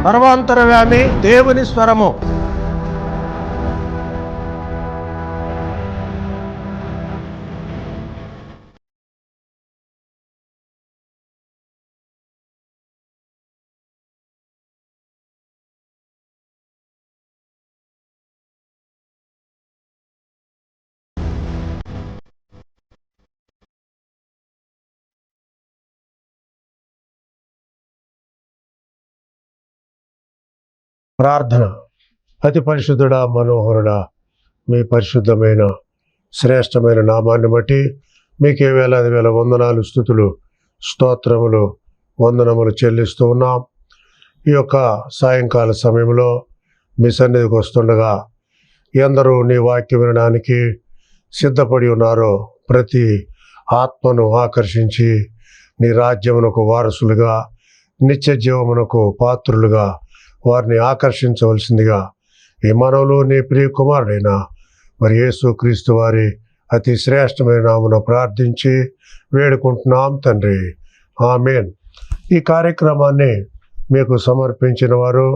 సర్వాంతరవ్యామి దేవుని స్వరము. ప్రార్థన. అతి పరిశుద్ధుడా, మనోహరుడా, మీ పరిశుద్ధమైన శ్రేష్టమైన నామాన్ని బట్టి మీకే వేలాది వేల వందనాలు, స్తుతులు, స్తోత్రములు, వందనములు చెల్లిస్తూ ఉన్నాం. ఈ యొక్క సాయంకాల సమయంలో మీ సన్నిధికి వస్తుండగా ఎందరూ నీ వాక్యం వినడానికి సిద్ధపడి ఉన్నారో ప్రతి ఆత్మను ఆకర్షించి నీ రాజ్యమునకు వారసులుగా, నిత్య జీవమునకు పాత్రులుగా వారిని ఆకర్షించవలసిందిగా ఈ మనవులు నీ ప్రియ కుమారుడైన మరి యేసుక్రీస్తు వారి అతి శ్రేష్టమైన నామమున ప్రార్థించి వేడుకుంటున్నాం తండ్రి, ఆమేన్. ఈ కార్యక్రమాన్ని మీకు సమర్పించిన వారు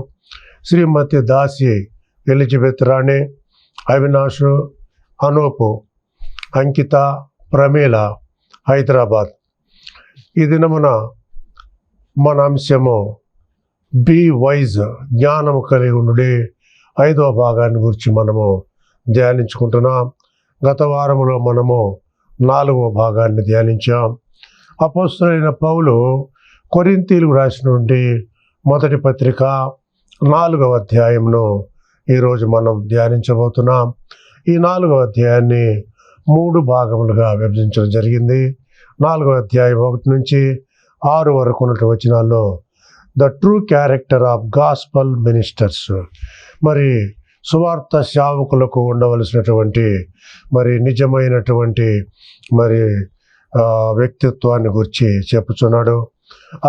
శ్రీమతి దాసి ఎలిజబెత్ రాణి, అవినాష్, అనూపు, అంకిత, ప్రమీల, హైదరాబాద్. ఈ దినమున మన అంశము బీ వైజ్, జ్ఞానము కలిగి ఉండే 5వ భాగాన్ని గురించి మనము ధ్యానించుకుంటున్నాం. గత వారములో మనము 4వ భాగాన్ని ధ్యానించాం. అపోస్తలుడైన పౌలు కొరింథీయులకు రాసినటువంటి మొదటి పత్రిక 4వ అధ్యాయంను ఈరోజు మనం ధ్యానించబోతున్నాం. ఈ 4వ అధ్యాయాన్ని 3 భాగములుగా విభజించడం జరిగింది. 4వ అధ్యాయం 1 నుంచి 6 వరకు ఉన్నటువంటి వచనాల్లో the true character of gospel ministers, మరి సువార్త సేవకులకు ఉండవలసినటువంటి మరి నిజమైనటువంటి మరి వ్యక్తిత్వాన్ని గురించి చెప్పుచున్నాడు.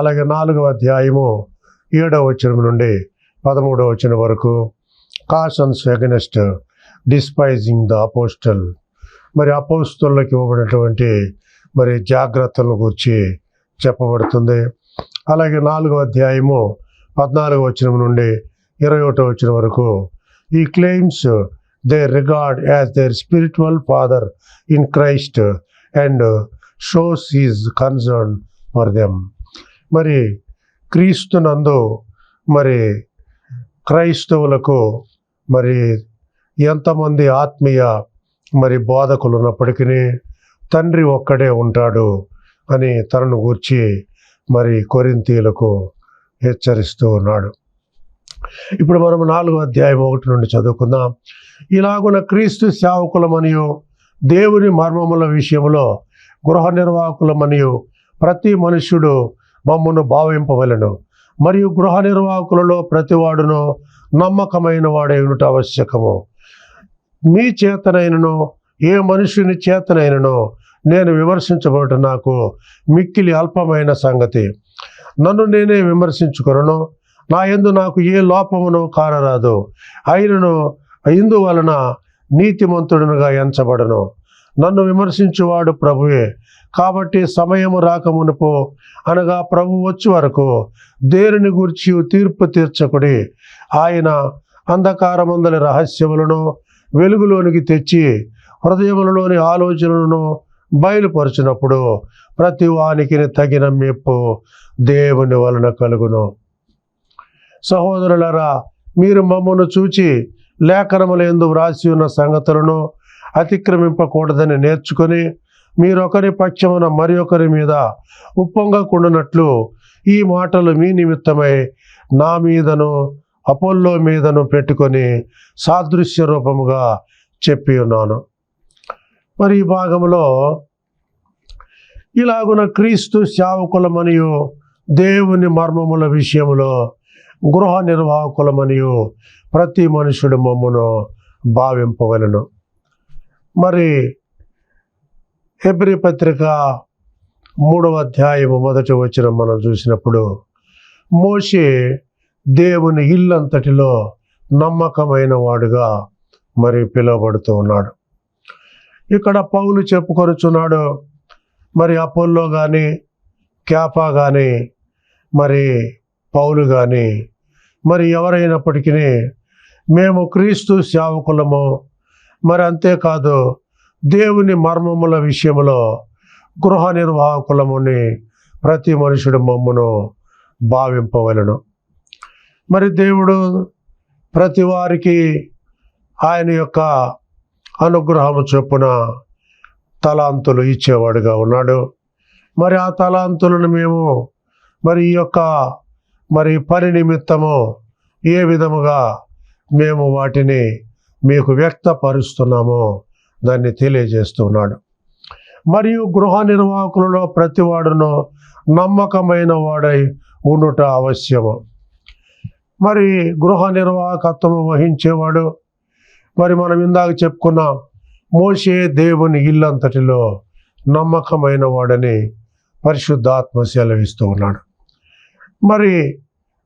అలాగే 4వ అధ్యాయము 7వ వచనం నుండి 13వ వచనం వరకు cautions against despising the apostle, మరి అపోస్తలులకు ఇవ్వబడినటువంటి మరి జాగ్రత్తలను గురించి చెప్పబడుతుంది. అలాగే 4వ అధ్యాయము 14వ వచనం నుండి 21వ వచనం వరకు ఈ claims they regard as their spiritual father in Christ and shows his concern for them. మరి క్రీస్తునందు మరి క్రైస్తవులకు మరి ఎంతమంది ఆత్మీయ మరి బోధకులు ఉన్నప్పటికీ తండ్రి ఒక్కడే ఉంటాడు అని తనను గూర్చి మరి కొరింథీయులకు హెచ్చరిస్తూ ఉన్నాడు. ఇప్పుడు మనం 4వ అధ్యాయం 1 నుండి చదువుకుందాం. ఇలాగున క్రీస్తు సేవకులమనియు దేవుని మర్మముల విషయంలో గృహ నిర్వాహకులమనియు ప్రతి మనుష్యుడు మమ్మను భావింపవలెను. మరియు గృహ నిర్వాహకులలో ప్రతివాడును నమ్మకమైన వాడై ఉండుట ఆవశ్యకము. మీ చేతనైనను ఏ మనుష్యుని చేతనైనను నేను విమర్శించబడటం నాకు మిక్కిలి అల్పమైన సంగతి. నన్ను నేనే విమర్శించుకొనను, నా యందు నాకు ఏ లోపమును కానరాదు. అయినను ఇందువలన నీతిమంతుడునుగా ఎంచబడను. నన్ను విమర్శించువాడు ప్రభువే. కాబట్టి సమయము రాకమునుపు, అనగా ప్రభు వచ్చి వరకు దేనిని గూర్చి తీర్పు తీర్చకుడి. ఆయన అంధకారమందలి రహస్యములను వెలుగులోనికి తెచ్చి హృదయములలోని ఆలోచనలను బయలుపరచినప్పుడు ప్రతి వానికి తగిన మెప్పు దేవుని వలన కలుగును. సహోదరులారా, మీరు మమ్మను చూచి లేఖనములందు వ్రాసి ఉన్న సంగతులను అతిక్రమింపకూడదని నేర్చుకొని మీరొకరి పక్షమున మరి ఒకరి మీద ఉప్పొంగకుండానట్లు ఈ మాటలు మీ నిమిత్తమై నా మీదను అపోల్లో మీదను పెట్టుకొని సాదృశ్య రూపముగా చెప్పి ఉన్నాను. మరి ఈ భాగంలో ఇలాగున క్రీస్తు సేవకులమనియు దేవుని మర్మముల విషయంలో గృహ నిర్వాహకులమనియు ప్రతి మనుషుడు మమ్మను భావింపవలెను. మరి హెబ్రీ పత్రిక 3వ అధ్యాయము 1వ వచనం మనం చూసినప్పుడు మోషే దేవుని ఇల్లంతటిలో నమ్మకమైన వాడుగా మరి పిలువబడుతూ ఉన్నాడు. ఇక్కడ పౌలు చెప్పుకొనుచున్నాడు, మరి అపోల్లో కానీ కేఫా కానీ మరి పౌలు కానీ మరి ఎవరైనప్పటికీ మేము క్రీస్తు సేవకులము, మరి అంతేకాదు దేవుని మర్మముల విషయంలో గృహ నిర్వాహకులముని ప్రతి మనుషుడు మమ్మును భావింపవలెను. మరి దేవుడు ప్రతి వారికి ఆయన యొక్క అనుగ్రహము చొప్పున తలాంతులు ఇచ్చేవాడుగా ఉన్నాడు. మరి ఆ తలాంతులను మేము మరి ఈ యొక్క మరి పని నిమిత్తము ఏ విధముగా మేము వాటిని మీకు వ్యక్తపరుస్తున్నామో దాన్ని తెలియజేస్తున్నాడు. మరియు గృహ నిర్వాహకులలో ప్రతివాడును నమ్మకమైన వాడై ఉండుట అవశ్యము. మరి గృహ నిర్వాహకత్వము వహించేవాడు, మరి మనం ఇందాక చెప్పుకున్న మోషే దేవుని ఇల్లంతటిలో నమ్మకమైన వాడని పరిశుద్ధాత్మ సెలవిస్తూ ఉన్నాడు. మరి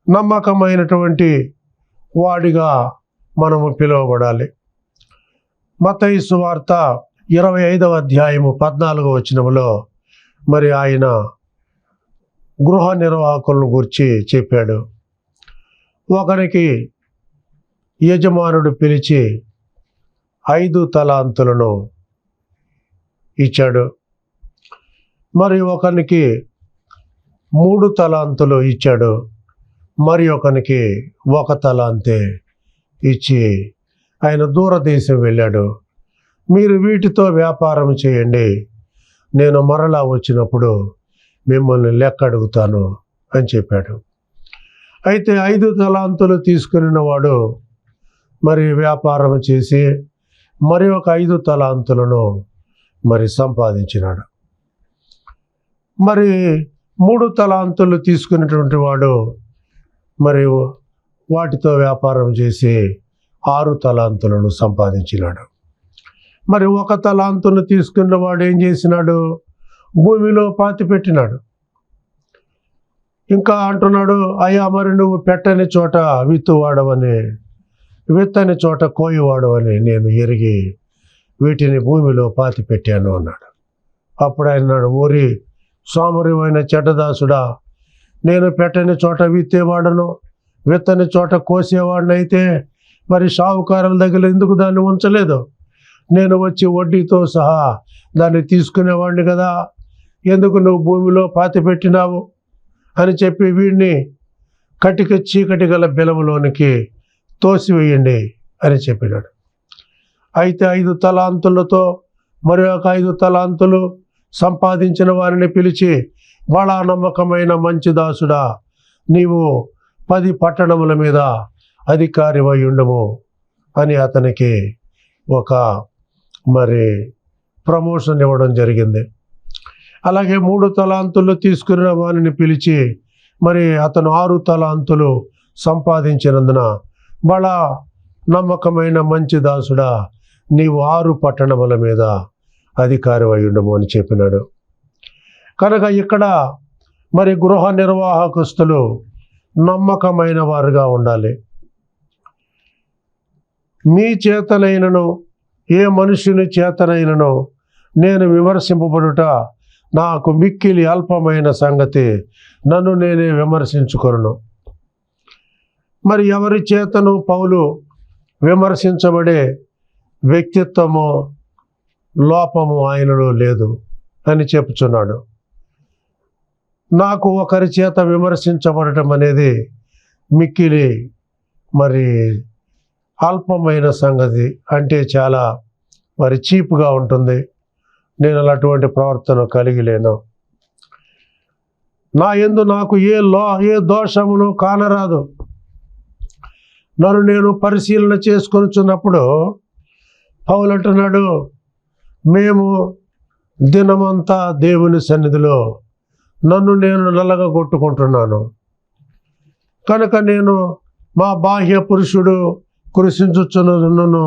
నమ్మకమైనటువంటి వాడిగా మనము పిలువబడాలి. మత్తయి సువార్త 25వ అధ్యాయము 14వ వచనములో మరి ఆయన గృహ నిర్వాహకులను గురించి చెప్పాడు. ఒకరికి యజమానుడు పిలిచి 5 తలాంతులను ఇచ్చాడు. మరి ఒకరికి 3 తలాంతులు ఇచ్చాడు. మరి ఒకరికి 1 తలాంతే ఇచ్చి ఆయన దూరదేశం వెళ్ళాడు. మీరు వీటితో వ్యాపారం చేయండి, నేను మరలా వచ్చినప్పుడు మిమ్మల్ని లెక్క అడుగుతాను అని చెప్పాడు. అయితే 5 తలాంతులు తీసుకున్న వాడు మరి వ్యాపారం చేసి మరి ఒక 5 తలాంతులను మరి సంపాదించినాడు. మరి 3 తలాంతులు తీసుకున్నటువంటి వాడు మరి వాటితో వ్యాపారం చేసి 6 తలాంతులను సంపాదించినాడు. మరి 1 తలాంతును తీసుకున్న వాడు ఏం చేసినాడు? భూమిలో పాతిపెట్టినాడు. ఇంకా అంటున్నాడు, అయ్యా మరి నువ్వు పెట్టని చోట విత్తువాడవని, విత్తని చోట కోయివాడవని నేను ఎరిగి వీటిని భూమిలో పాతిపెట్టాను అన్నాడు. అప్పుడు ఆయన అన్నాడు, ఓరి సోమరివైన చెడ్డదాసుడా, నేను పెట్టని చోట విత్తేవాడను, విత్తని చోట కోసేవాడినైతే మరి షావుకారుల దగ్గర ఎందుకు దాన్ని ఉంచలేదు? నేను వచ్చి వడ్డీతో సహా దాన్ని తీసుకునేవాడిని కదా, ఎందుకు నువ్వు భూమిలో పాతిపెట్టినావు అని చెప్పి వీడిని కటిక చీకటి గల బెలములోనికి తోసివేయండి అని చెప్పినాడు. అయితే 5 తలాంతులతో మరి ఒక 5 తలాంతులు సంపాదించిన వారిని పిలిచి, బడా నమ్మకమైన మంచి దాసుడా, నీవు 10 పట్టణముల మీద అధికారివై ఉండము అని అతనికి ఒక మరి ప్రమోషన్ ఇవ్వడం జరిగింది. అలాగే 3 తలాంతులు తీసుకున్న వారిని పిలిచి మరి అతను 6 తలాంతులు సంపాదించినందున, బడా నమ్మకమైన మంచి దాసుడా, నీవు 6 పట్టణముల మీద అధికారివై ఉండము అని చెప్పినాడు. కనుక ఇక్కడ మరి గృహ నిర్వాహకస్తులు నమ్మకమైన వారుగా ఉండాలి. మీ చేతనైనను ఏ మనుషుని చేతనైనను నేను విమర్శింపబడుట నాకు మిక్కిలి అల్పమైన సంగతి, నన్ను నేనే విమర్శించుకొను. మరి ఎవరి చేతను పౌలు విమర్శించబడే వ్యక్తిత్వము లోపము ఆయనలో లేదు అని చెప్పుచున్నాడు. నాకు ఒకరి చేత విమర్శించబడటం అనేది మిక్కిలి మరి అల్పమైన సంగతి, అంటే చాలా మరి చీప్గా ఉంటుంది. నేను అటువంటి ప్రవర్తన కలిగి లేను. నా యందు నాకు ఏ దోషమును కానరాదు. నన్ను నేను పరిశీలన చేసుకొనుచున్నప్పుడు పౌలు అంటున్నాడు, మేము దినమంతా దేవుని సన్నిధిలో నన్ను నేను నల్లగొట్టుకుంటున్నాను. కనుక నేను మా బాహ్య పురుషుడు కృషించుచున్నను,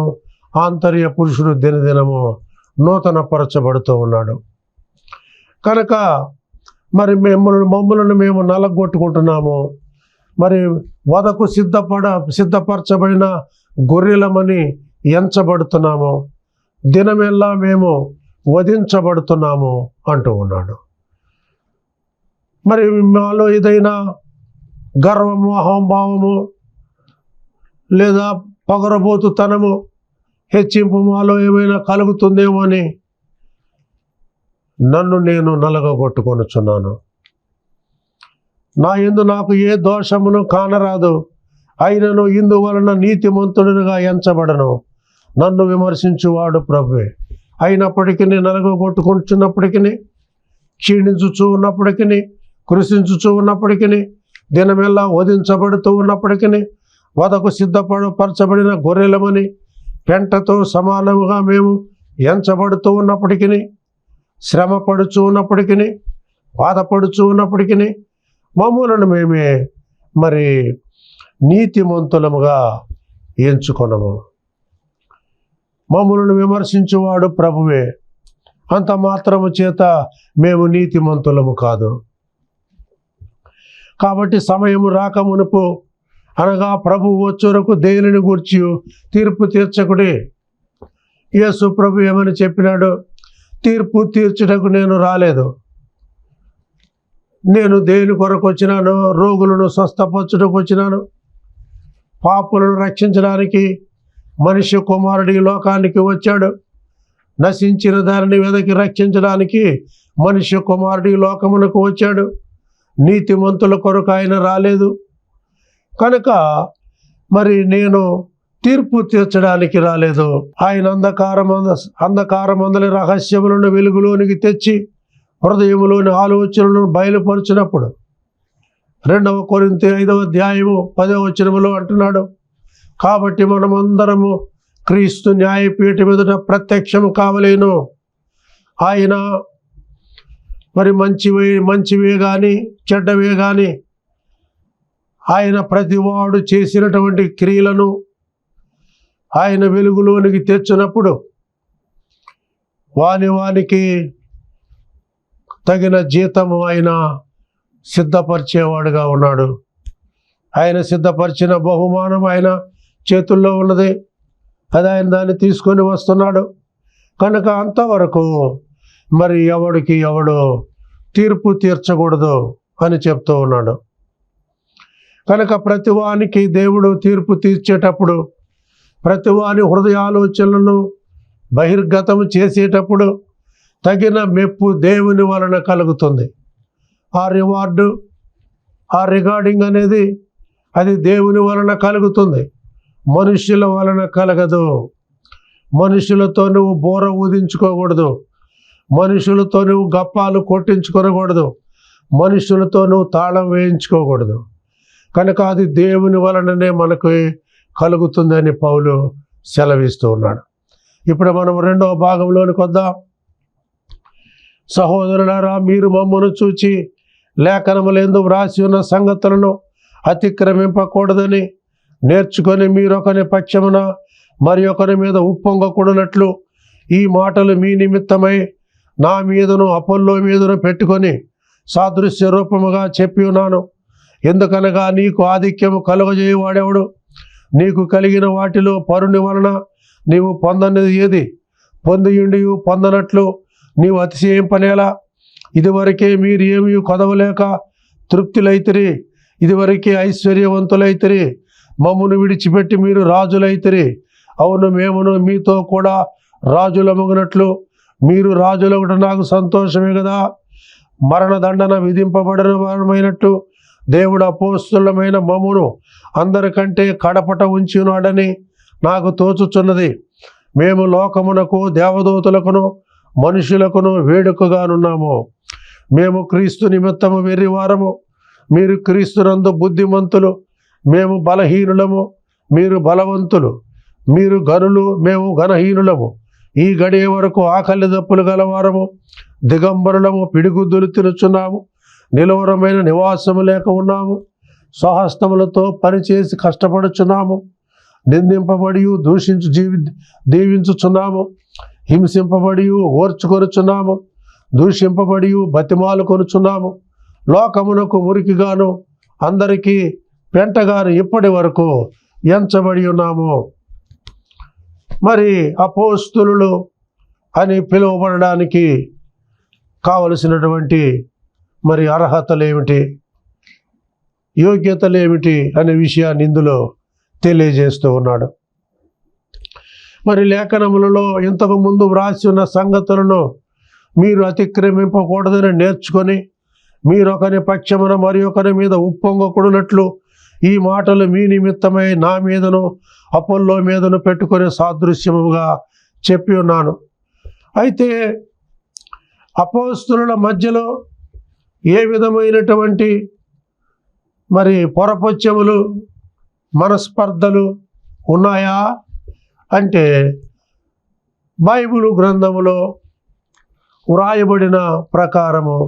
ఆంతర్య పురుషుడు దినదినము నూతనపరచబడుతూ ఉన్నాడు. కనుక మరి మమ్మల్ని మేము నలగొట్టుకుంటున్నాము. మరి వదకు సిద్ధపరచబడిన గొర్రెలమని ఎంచబడుతున్నాము, దినమెల్లా మేము వధించబడుతున్నాము అంటూ ఉన్నాడు. మరి మాలో ఏదైనా గర్వము, అహంభావము లేదా పొగరబోతుతనము, హెచ్చింపు మాలో ఏమైనా కలుగుతుందేమో అని నన్ను నేను నలగగొట్టుకొనుచున్నాను. నా యందు నాకు ఏ దోషమును కానరాదు. అయినను ఇందువలన నీతిమంతుడిగా ఎంచబడను. నన్ను విమర్శించువాడు ప్రభువే. అయినప్పటికీ నలగగొట్టుకుంటున్నప్పటికీ, క్షీణించుచూ ఉన్నప్పటికీ, కృషించుచూ ఉన్నప్పటికీ, దినమెల్లా వధించబడుతూ ఉన్నప్పటికీ, వధకు సిద్ధపరచబడిన గొర్రెలమని పెంటతో సమానముగా మేము ఎంచబడుతూ ఉన్నప్పటికీ, శ్రమ పడుచూ ఉన్నప్పటికీ, బాధపడుచూ ఉన్నప్పటికీ మమ్ములను మేమే మరి నీతిమంతులముగా ఎంచుకొనము. మమ్ములను విమర్శించువాడు ప్రభువే. అంత మాత్రము చేత మేము నీతిమంతులము కాదు. కాబట్టి సమయము రాకమునుపు, అనగా ప్రభువు వచ్చురకు దేనిని గూర్చి తీర్పు తీర్చకుడి. యేసు ప్రభు ఏమని చెప్పినాడు? తీర్పు తీర్చుటకు నేను రాలేదు. నేను దేని కొరకు వచ్చినాను? రోగులను స్వస్థపరచుటకు వచ్చినాను. పాపులను రక్షించడానికి మనిషి కుమారుడు ఈ లోకానికి వచ్చాడు. నశించిన దానిని వెదకి రక్షించడానికి మనిషి కుమారుడు ఈ లోకమునకు వచ్చాడు. నీతిమంతుల కొరకు ఆయన రాలేదు. కనుక మరి నేను తీర్పు తీర్చడానికి రాలేదు. ఆయన అంధకారమందలి రహస్యములను వెలుగులోనికి తెచ్చి హృదయములోని ఆలోచనలను బయలుపరిచినప్పుడు 2 కొరింథీ 5వ అధ్యాయము 10వ వచనములో అంటున్నాడు, కాబట్టి మనమందరము క్రీస్తు న్యాయపీఠం ఎదుట ప్రత్యక్షము కావలేను. ఆయన మరి మంచివే కానీ చెడ్డవే కానీ ఆయన ప్రతివాడు చేసినటువంటి క్రియలను ఆయన వెలుగులోనికి తెచ్చినప్పుడు వానికి తగిన జీతము ఆయన సిద్ధపరిచేవాడుగా ఉన్నాడు. ఆయన సిద్ధపరిచిన బహుమానం ఆయన చేతుల్లో ఉన్నది. అది ఆయన దాన్ని తీసుకొని వస్తున్నాడు. కనుక అంతవరకు మరి ఎవడు తీర్పు తీర్చకూడదు అని చెప్తూ ఉన్నాడు. కనుక ప్రతివానికి దేవుడు తీర్పు తీర్చేటప్పుడు, ప్రతివాని హృదయాలోచనలను బహిర్గతము చేసేటప్పుడు తగిన మెప్పు దేవుని వలన కలుగుతుంది. ఆ రిగార్డింగ్ అనేది అది దేవుని వలన కలుగుతుంది, మనుష్యుల వలన కలగదు. మనుషులతో నువ్వు బోర ఊదించుకోకూడదు. మనుషులతో నువ్వు గప్పాలు కొట్టించుకోకూడదు. మనుషులతో నువ్వు తాళం వేయించుకోకూడదు. కనుక అది దేవుని వలననే మనకు కలుగుతుందని పౌలు సెలవిస్తూ ఉన్నాడు. ఇప్పుడు మనం 2వ భాగంలోనికి వద్దాం. సహోదరులారా, మీరు మమ్మను చూచి లేఖనములందు వ్రాసి ఉన్న సంగతులను అతిక్రమింపకూడదని నేర్చుకొని మీరొకని పక్షమున మరి ఒకరి మీద ఉప్పొంగకూడనట్లు ఈ మాటలు మీ నిమిత్తమై నా మీదను అపోల్లో మీదను పెట్టుకొని సాదృశ్య రూపముగా చెప్పి ఉన్నాను. ఎందుకనగా నీకు ఆధిక్యము కలుగజేయవాడెవడు? నీకు కలిగిన వాటిలో పరుని వలన నీవు పొందనిది ఏది? పొందియుండి పొందనట్లు నీవు అతిశయింపనేలా? ఇదివరకే మీరు ఏమీ కొదవలేక తృప్తులైతిరి. ఇదివరకే ఐశ్వర్యవంతులైతిరి. మమ్మును విడిచిపెట్టి మీరు రాజులైతిరి. అవును, మేమును మీతో కూడా రాజులమగునట్లు మీరు రాజులొకటి నాకు సంతోషమే కదా. మరణదండన విధింపబడిన వారమైనట్టు దేవుడు అపోస్తులమైన మమ్మును అందరికంటే కడపట ఉంచినాడని నాకు తోచుచున్నది. మేము లోకమునకు దేవదూతలకును మనుషులకును వేడుకగానున్నాము. మేము క్రీస్తు నిమిత్తము వెర్రివారము, మీరు క్రీస్తునందు బుద్ధిమంతులు. మేము బలహీనులము, మీరు బలవంతులు. మీరు గనులు, మేము ఘనహీనులము. ఈ గడియ వరకు ఆకలి దప్పులు గలవారము, దిగంబరులము, పిడిగుద్దులు తినుచున్నాము, నిలవరమైన నివాసము లేక ఉన్నాము. స్వహస్తములతో పనిచేసి కష్టపడుచున్నాము. నిందింపబడి దీవించుచున్నాము. హింసింపబడి ఓర్చుకొనుచున్నాము. దూషింపబడి బతిమాలు కొనుచున్నాము. లోకమునకు మురికిగాను అందరికీ పెంటగాను ఇప్పటి వరకు ఎంచబడి ఉన్నాము. మరి అపోస్తులు అని పిలువబడడానికి కావలసినటువంటి మరి అర్హతలు ఏమిటి, యోగ్యతలు ఏమిటి అనే విషయాన్ని ఇందులో తెలియజేస్తూ ఉన్నాడు. మరి లేఖనములలో ఇంతకు ముందు వ్రాసి ఉన్న సంగతులను మీరు అతిక్రమింపకూడదని నేర్చుకొని మీరొకని పక్షమున మరి ఒకరి మీద ఉప్పొంగకూడనట్లు ఈ మాటలు మీ నిమిత్తమై నా మీదను అపోల్లో మీదను పెట్టుకొని సాదృశ్యముగా చెప్పి ఉన్నాను. అయితే అపోస్తుల మధ్యలో ఏ విధమైనటువంటి మరి పొరపచ్చములు మనస్పర్ధలు ఉన్నాయా అంటే బైబిలు గ్రంథములో వ్రాయబడిన ప్రకారము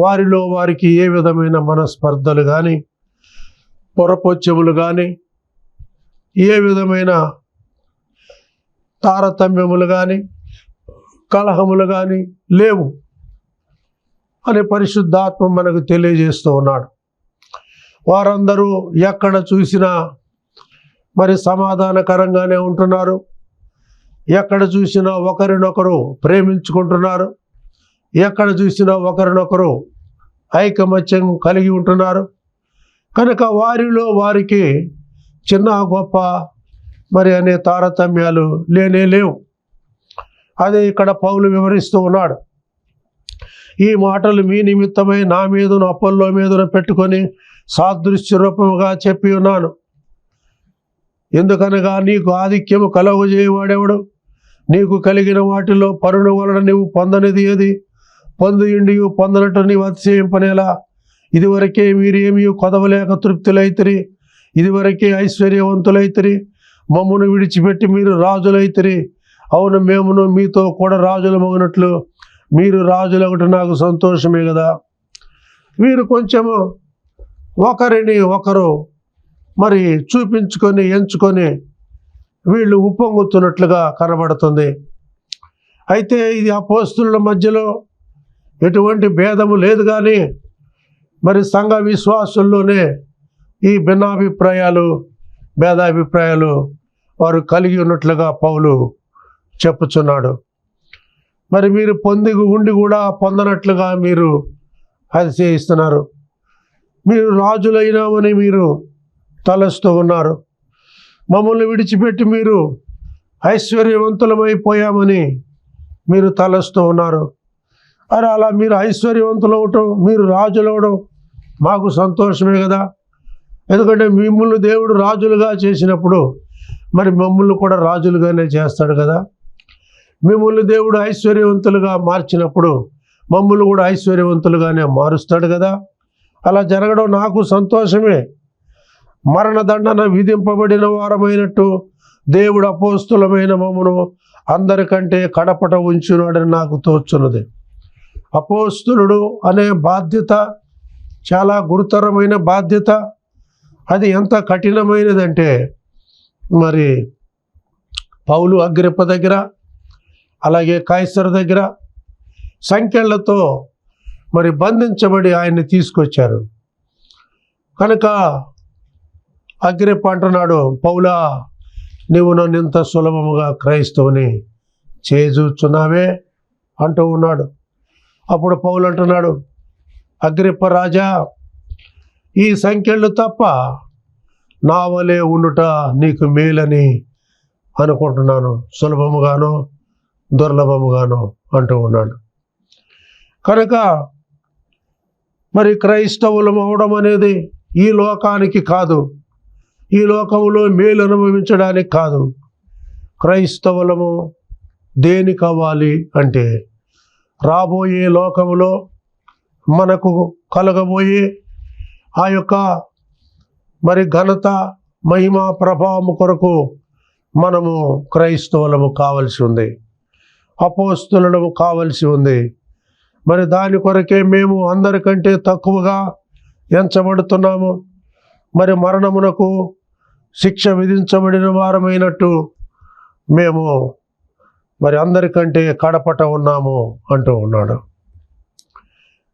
వారిలో వారికి ఏ విధమైన మనస్పర్ధలు కానీ పొరపొచ్చములు కానీ ఏ విధమైన తారతమ్యములు కానీ కలహములు కానీ లేవు అని పరిశుద్ధాత్మ మనకు తెలియజేస్తూ ఉన్నాడు. వారందరూ ఎక్కడ చూసినా మరి సమాధానకరంగానే ఉంటున్నారు. ఎక్కడ చూసినా ఒకరినొకరు ప్రేమించుకుంటున్నారు. ఎక్కడ చూసినా ఒకరినొకరు ఐకమత్యం కలిగి ఉంటున్నారు. కనుక వారిలో వారికి చిన్న గొప్ప మరి అనే తారతమ్యాలు లేవు. అదే ఇక్కడ పౌలు వివరిస్తూ ఉన్నాడు. ఈ మాటలు మీ నిమిత్తమై నా మీదను అపోల్లో మీదను పెట్టుకొని సాదృశ్య రూపముగా చెప్పి ఉన్నాను. ఎందుకనగా నీకు ఆధిక్యము కలుగజేయవాడెవడు? నీకు కలిగిన వాటిలో పరుని వలన నీవు పొందనిది ఏది? పొందియుండి పొందనట్టు నీవు అతిశయింపనేలా? ఇదివరకే మీరేమీ కొదవలేక తృప్తులైతిరి, ఇదివరకే ఐశ్వర్యవంతులైతిరి, మమ్మును విడిచిపెట్టి మీరు రాజులైతిరి. అవును, మేమును మీతో కూడా రాజులమగినట్లు మీరు రాజులొకటి నాకు సంతోషమే కదా. వీరు కొంచెము ఒకరిని ఒకరు మరి చూపించుకొని ఎంచుకొని వీళ్ళు ఉప్పొంగుతున్నట్లుగా కనబడుతుంది. అయితే ఇది అపోస్తుల మధ్యలో ఎటువంటి భేదము లేదు, కానీ మరి సంఘ విశ్వాసుల్లోనే ఈ భిన్నాభిప్రాయాలు భేదాభిప్రాయాలు వారు కలిగి ఉన్నట్లుగా పౌలు చెప్పుచున్నాడు. మరి మీరు పొంది ఉండి కూడా పొందనట్లుగా మీరు అతిశయిస్తున్నారు. మీరు రాజులైనామని మీరు తలస్తూ ఉన్నారు. మమ్మల్ని విడిచిపెట్టి మీరు ఐశ్వర్యవంతులమైపోయామని మీరు తలస్తూ ఉన్నారు. అరే, అలా మీరు ఐశ్వర్యవంతులు అవటం, మీరు రాజులు అవడం మాకు సంతోషమే కదా. ఎందుకంటే మిమ్మల్ని దేవుడు రాజులుగా చేసినప్పుడు మరి మమ్మల్ని కూడా రాజులుగానే చేస్తాడు కదా. మిమ్మల్ని దేవుడు ఐశ్వర్యవంతులుగా మార్చినప్పుడు మమ్మల్ని కూడా ఐశ్వర్యవంతులుగానే మారుస్తాడు కదా. అలా జరగడం నాకు సంతోషమే. మరణదండన విధింపబడిన వారమైనట్టు దేవుడు అపోస్తులమైన మమ్మను అందరికంటే కడపట ఉంచున్నాడని నాకు తోచున్నది. అపోస్తులుడు అనే బాధ్యత చాలా గురుతరమైన బాధ్యత. అది ఎంత కఠినమైనదంటే మరి పౌలు అగ్రిప్ప దగ్గర అలాగే కైసరు దగ్గర సంకెళ్లతో మరి బంధించబడి ఆయన్ని తీసుకొచ్చారు. కనుక అగ్రిప్ప అంటున్నాడు, పౌలా, నీవు నన్ను ఇంత సులభముగా క్రైస్తవుని చేజూచున్నావే అంటూ ఉన్నాడు. అప్పుడు పౌలు అంటున్నాడు, అగ్రిప్ప రాజా, ఈ సంఖ్యలు తప్ప నా వలె ఉండుట నీకు మేలని అనుకుంటున్నాను, సులభముగాను దుర్లభముగాను అంటూ ఉన్నాడు. కనుక మరి క్రైస్తవులం అవడం అనేది ఈ లోకానికి కాదు, ఈ లోకములో మేలు అనుభవించడానికి కాదు. క్రైస్తవులము దేనికి అవ్వాలి అంటే రాబోయే లోకములో మనకు కలగబోయే ఆ యొక్క మరి ఘనత మహిమ ప్రభావము కొరకు మనము క్రైస్తవులము కావలసి ఉంది, అపోస్తులము కావలసి ఉంది. మరి దాని కొరకే మేము అందరికంటే తక్కువగా ఎంచబడుతున్నాము. మరి మరణమునకు శిక్ష విధించబడిన వారమైనట్టు మేము మరి అందరికంటే కడపట ఉన్నాము అంటూ ఉన్నాడు.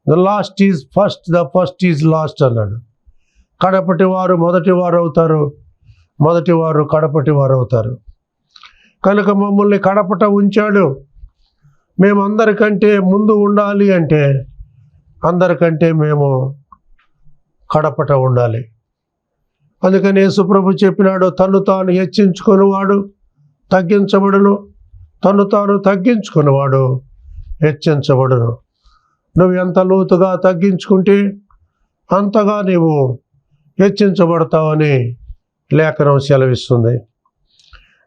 The last is first, the first is lost అన్నాడు. కడపటి వారు మొదటి వారు అవుతారు, మొదటి వారు కడపటి వారు అవుతారు. కనుక మమ్మల్ని కడపట ఉంచాడు. మేము అందరికంటే ముందు ఉండాలి అంటే అందరికంటే మేము కడపట ఉండాలి. అందుకని యేసుప్రభు చెప్పినాడు, తన్ను తాను హెచ్చించుకునేవాడు తగ్గించబడును, తన్ను తాను తగ్గించుకునేవాడు హెచ్చించబడును. నువ్వు ఎంత లోతుగా తగ్గించుకుంటే అంతగా నీవు హెచ్చించబడతావని లేఖనం సెలవిస్తుంది.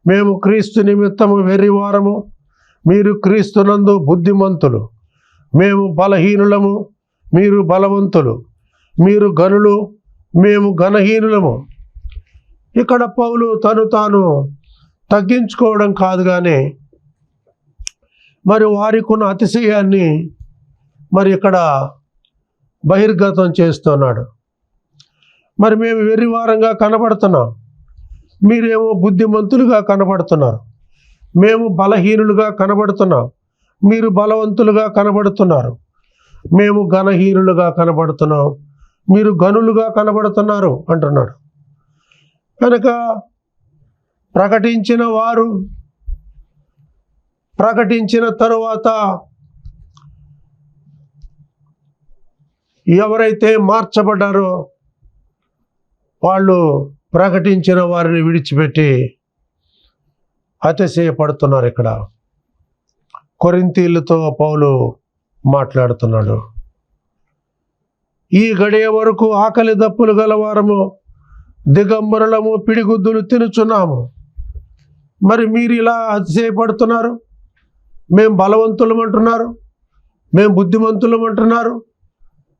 మేము క్రీస్తు నిమిత్తము వెర్రివారము, మీరు క్రీస్తునందు బుద్ధిమంతులు. మేము బలహీనులము, మీరు బలవంతులు. మీరు గనులు, మేము ఘనహీనులము. ఇక్కడ పౌలు తను తాను తగ్గించుకోవడం కాదు కానీ మరి వారికి ఉన్న అతిశయాన్ని మరి ఇక్కడ బహిర్గతం చేస్తున్నాడు. మరి మేము వెర్రివారంగా కనబడుతున్నాం, మీరేమో బుద్ధిమంతులుగా కనబడుతున్నారు. మేము బలహీనులుగా కనబడుతున్నాం, మీరు బలవంతులుగా కనబడుతున్నారు. మేము ఘనహీనులుగా కనబడుతున్నాం, మీరు గనులుగా కనబడుతున్నారు అంటున్నాడు. కనుక ప్రకటించిన వారు ప్రకటించిన తరువాత ఎవరైతే మార్చబడ్డారో వాళ్ళు ప్రకటించిన వారిని విడిచిపెట్టి అతిశయపడుతున్నారు. ఇక్కడ కొరింథీయులతో పౌలు మాట్లాడుతున్నాడు. ఈ గడియ వరకు ఆకలి దప్పులు గలవారము, దిగంబరులము, పిడిగుద్దులు తినుచున్నాము. మరి మీరు ఇలా అతిశయపడుతున్నారు. మేము బలవంతులం అంటున్నారు, మేము బుద్ధిమంతులం అంటున్నారు,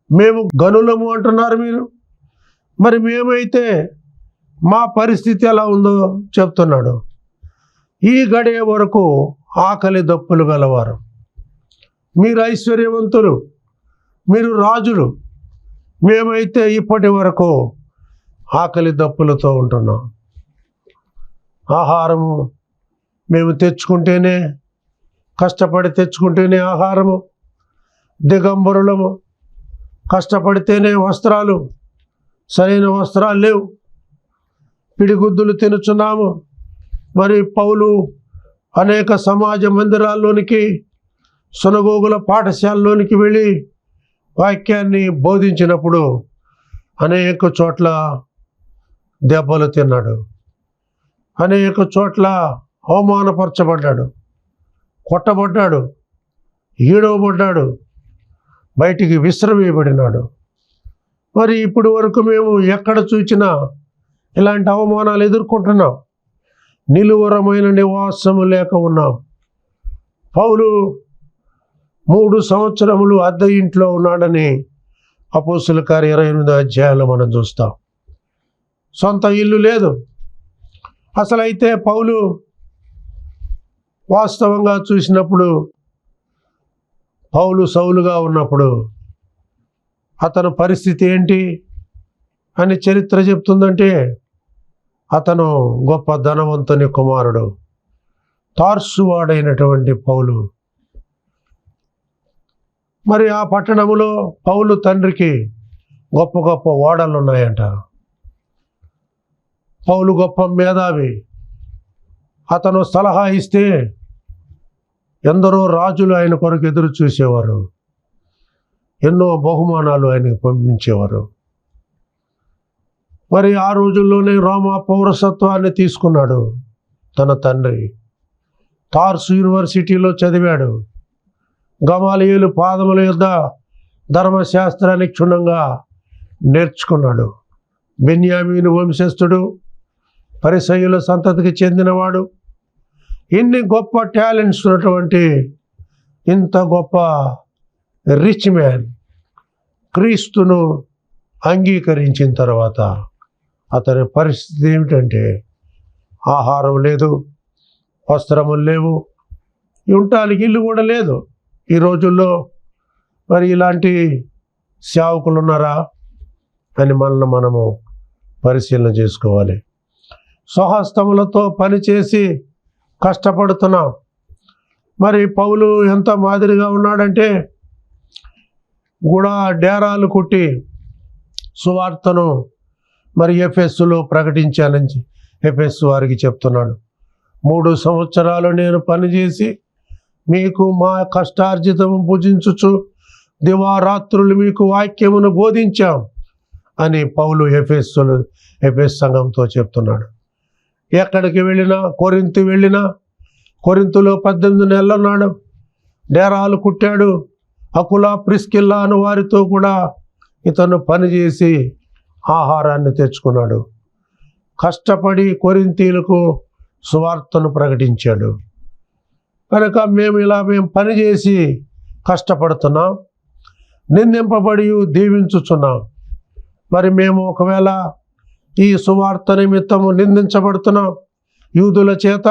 మేము గనులము అంటున్నారు మీరు. మరి మేమైతే మా పరిస్థితి ఎలా ఉందో చెప్తున్నాడు. ఈ గడియ వరకు ఆకలి దప్పులు గలవారు, మీరు ఐశ్వర్యవంతులు, మీరు రాజులు. మేమైతే ఇప్పటి వరకు ఆకలి దప్పులతో ఉంటున్నాం. ఆహారము మేము తెచ్చుకుంటేనే, కష్టపడి తెచ్చుకుంటేనే ఆహారము. దిగంబరులము, కష్టపడితేనే వస్త్రాలు, సరైన వస్త్రాలు లేవు. పిడిగుద్దులు తినుచున్నాము. మరి పౌలు అనేక సమాజ మందిరాల్లోనికి, సునగోగుల పాఠశాలలోనికి వెళ్ళి వాక్యాన్ని బోధించినప్పుడు అనేక చోట్ల దెబ్బలు తిన్నాడు, అనేక చోట్ల అవమానపరచబడ్డాడు, కొట్టబడ్డాడు, ఈడవబడ్డాడు, బయటికి విసిరవేయబడినాడు. మరి ఇప్పుడు వరకు మేము ఎక్కడ చూసినా ఇలాంటి అవమానాలు ఎదుర్కొంటున్నాం. నిలువరమైన నివాసము లేక ఉన్నాం. పౌలు 3 సంవత్సరములు అద్దె ఇంట్లో ఉన్నాడని అపోస్తుల కార్యం 28వ అధ్యాయంలో మనం చూస్తాం. సొంత ఇల్లు లేదు. అసలైతే పౌలు వాస్తవంగా చూసినప్పుడు, పౌలు సౌలుగా ఉన్నప్పుడు అతని పరిస్థితి ఏంటి అని చరిత్ర చెప్తుందంటే, అతను గొప్ప ధనవంతుని కుమారుడు, తార్సువాడైనటువంటి పౌలు. మరి ఆ పట్టణంలో పౌలు తండ్రికి గొప్ప గొప్ప ఓడలు ఉన్నాయంట. పౌలు గొప్ప మేధావి. అతను సలహా ఇస్తే ఎందరో రాజులు ఆయన కొరకు ఎదురు చూసేవారు, ఎన్నో బహుమానాలు ఆయనకు పంపించేవారు. మరి ఆ రోజుల్లోనే రోమా పౌరసత్వాన్ని తీసుకున్నాడు తన తండ్రి. తార్సు యూనివర్సిటీలో చదివాడు. గమాలియేలు పాదముల యొద్ద ధర్మశాస్త్రాన్ని క్షుణ్ణంగా నేర్చుకున్నాడు. బెన్యామీను వంశస్థుడు, పరిసయ్యుల సంతతికి చెందినవాడు. ఇన్ని గొప్ప టాలెంట్స్ ఉన్నటువంటి ఇంత గొప్ప రిచ్ మ్యాన్ క్రీస్తును అంగీకరించిన తర్వాత అతని పరిస్థితి ఏమిటంటే, ఆహారం లేదు, వస్త్రములు లేవు, ఉండటానికి ఇల్లు కూడా లేదు. ఈ రోజుల్లో మరి ఇలాంటి సేవకులు ఉన్నారా అని మనము పరిశీలన చేసుకోవాలి. స్వహస్తములతో పనిచేసి కష్టపడుతున్నాం. మరి పౌలు ఎంత మాదిరిగా ఉన్నాడంటే, కూడా డేరాలు కొట్టి సువార్తను మరి ఎఫెస్సులో ప్రకటించానని ఎఫెస్సు వారికి చెప్తున్నాడు. 3 సంవత్సరాలు నేను పనిచేసి మీకు మా కష్టార్జితము భుజించుచు దివారాత్రులు మీకు వాక్యమును బోధించాం అని పౌలు ఎఫెస్ సంఘంతో చెప్తున్నాడు. ఎక్కడికి వెళ్ళినా, కొరింథు వెళ్ళినా, కొరింథులో 18 నెలలు ఉన్నాడు. డేరాలు కుట్టాడు. అకుల, ప్రిస్కిల్లా అని వారితో కూడా ఇతను పనిచేసి ఆహారాన్ని తెచ్చుకున్నాడు. కష్టపడి కొరింథీయులకు సువార్తను ప్రకటించాడు. కనుక మేము పనిచేసి కష్టపడుతున్నాం, నిందింపబడి దీవించుచున్నాం. మరి మేము ఒకవేళ ఈ సువార్త నిమిత్తము నిందించబడుతున్నాం, యూదుల చేత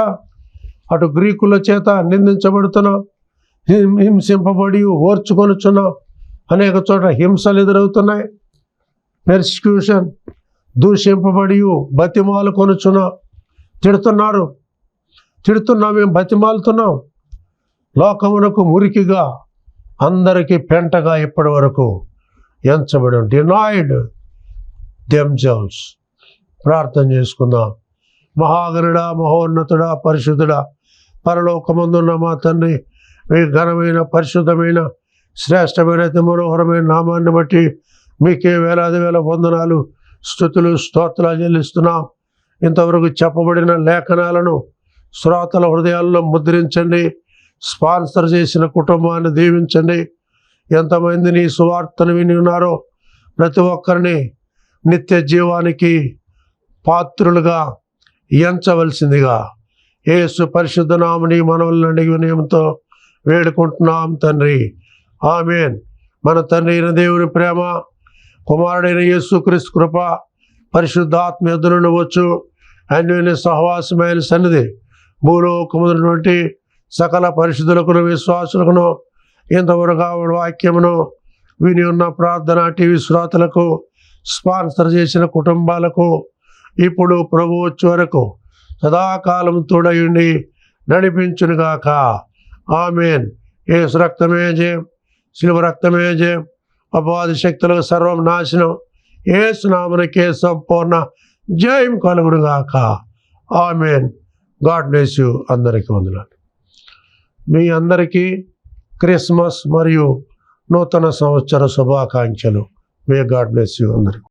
అటు గ్రీకుల చేత నిందించబడుతున్నాం, హింసింపబడి ఓర్చుకొనుచున్నాం. అనేక చోట్ల హింసలు ఎదురవుతున్నాయి, పెర్సిక్యూషన్, దూషింపబడి బతిమాలు కొనుచున్నాం. తిడుతున్నాం, మేము బతిమాలుతున్నాం. లోకమునకు మురికిగా, అందరికీ పెంటగా ఇప్పటి వరకు ఎంచబడి డినాయిడ్ దెమ్సెల్వ్స్. ప్రార్థన చేసుకుందాం. మహాగణుడా, మహోన్నతుడా, పరిశుద్ధుడా, పరలోకమందున్న మా తండ్రి, మీ ఘనమైన, పరిశుద్ధమైన, శ్రేష్టమైన, అతి మనోహరమైన నామాన్ని బట్టి మీకే వేలాది వేల వందనాలు, స్తుతులు, స్తోత్రాలు చెల్లిస్తున్నాం. ఇంతవరకు చెప్పబడిన లేఖనాలను శ్రోతల హృదయాల్లో ముద్రించండి. స్పాన్సర్ చేసిన కుటుంబాన్ని దీవించండి. ఎంతమంది నీ సువార్తను విని ఉన్నారో ప్రతి ఒక్కరిని నిత్య జీవానికి పాత్రులుగా ఎంచవలసిందిగా యేసు పరిశుద్ధ నామమున మనవులను అడిగి వినయంతో వేడుకుంటున్నాం తండ్రి. ఆమేన్. మన తండ్రి అయిన దేవుని ప్రేమ, కుమారుడైన యేసుక్రీస్తు కృప, పరిశుద్ధాత్మ యొద్ద నుండి వచ్చు అన్యోన్య సహవాసమైన సన్నిధి భూలోకమునటువంటి సకల పరిశుద్ధులకును, విశ్వాసులకును, ఇంతవరకు వాక్యమును విని ఉన్న ప్రార్థన టీవీ శ్రోతలకు, స్పాన్సర్ చేసిన కుటుంబాలకు, ఇప్పుడు ప్రభు వచ్చే వరకు సదాకాలం తోడయుండి నడిపించునుగాక. ఆమేన్. యేసు రక్తమే జయం, శిలువ రక్తమే జయం, అపవాది శక్తులకు సర్వం నాశనం. యేసు నామమునకే సంపూర్ణ జయం కలుగునుగాక. ఆమేన్. God bless you. అందరికీ వందనాలు. మీ అందరికీ క్రిస్మస్ మరియు నూతన సంవత్సర శుభాకాంక్షలు. మే గాడ్ బ్లెస్ యూ అందరికీ.